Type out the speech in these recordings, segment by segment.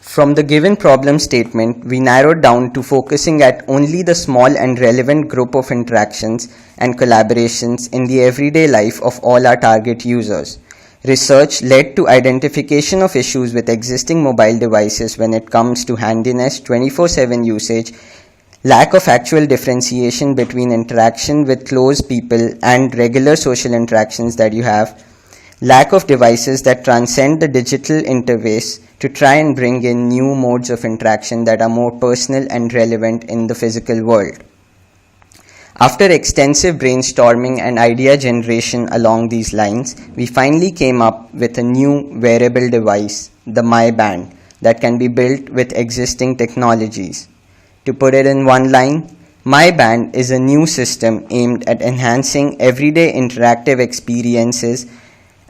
From the given problem statement, we narrowed down to focusing at only the small and relevant group of interactions and collaborations in the everyday life of all our target users. Research led to identification of issues with existing mobile devices when it comes to handiness, 24/7 usage, lack of actual differentiation between interaction with close people and regular social interactions that you have, lack of devices that transcend the digital interface to try and bring in new modes of interaction that are more personal and relevant in the physical world. After extensive brainstorming and idea generation along these lines, we finally came up with a new wearable device, the MyBand, that can be built with existing technologies. To put it in one line, MyBand is a new system aimed at enhancing everyday interactive experiences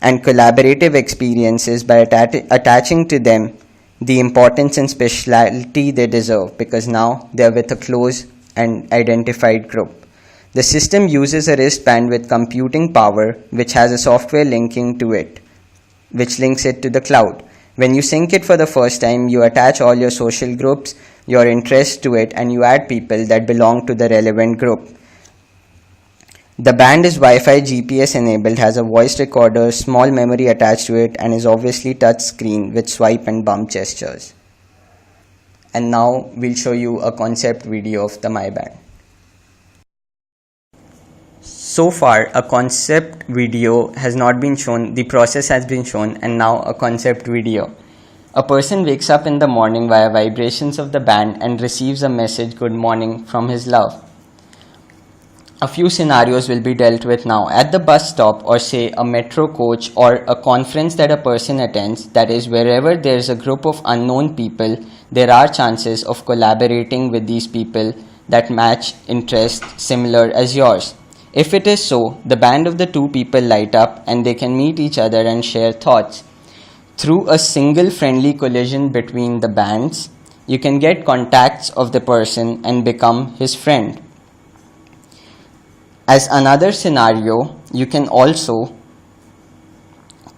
and collaborative experiences by attaching to them the importance and speciality they deserve, because now they are with a close and identified group. The system uses a wristband with computing power which has a software linking to it, which links it to the cloud. When you sync it for the first time, you attach all your social groups, your interests to it, and you add people that belong to the relevant group. The band is Wi-Fi GPS enabled, has a voice recorder, small memory attached to it, and is obviously touch screen with swipe and bump gestures. And now we'll show you a concept video of the MyBand. So far, a concept video has not been shown, the process has been shown, and now a concept video. A person wakes up in the morning via vibrations of the band and receives a message, "Good morning," from his love. A few scenarios will be dealt with now. At the bus stop, or say a metro coach, or a conference that a person attends, that is, wherever there is a group of unknown people, there are chances of collaborating with these people that match interests similar as yours. If it is so, the band of the two people light up and they can meet each other and share thoughts. Through a single friendly collision between the bands, you can get contacts of the person and become his friend. As another scenario, you can also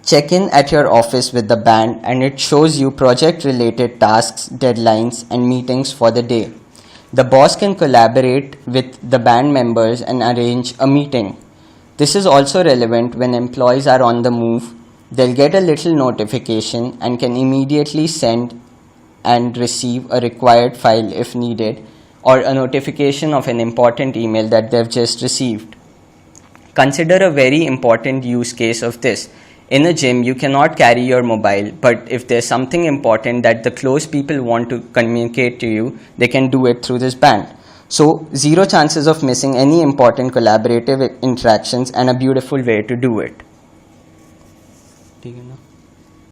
check in at your office with the band and it shows you project related tasks, deadlines, and meetings for the day. The boss can collaborate with the band members and arrange a meeting. This is also relevant when employees are on the move. They'll get a little notification and can immediately send and receive a required file if needed, or a notification of an important email that they've just received. Consider a very important use case of this. In a gym, you cannot carry your mobile, but if there's something important that the close people want to communicate to you, they can do it through this band. So, zero chances of missing any important collaborative interactions and a beautiful way to do it.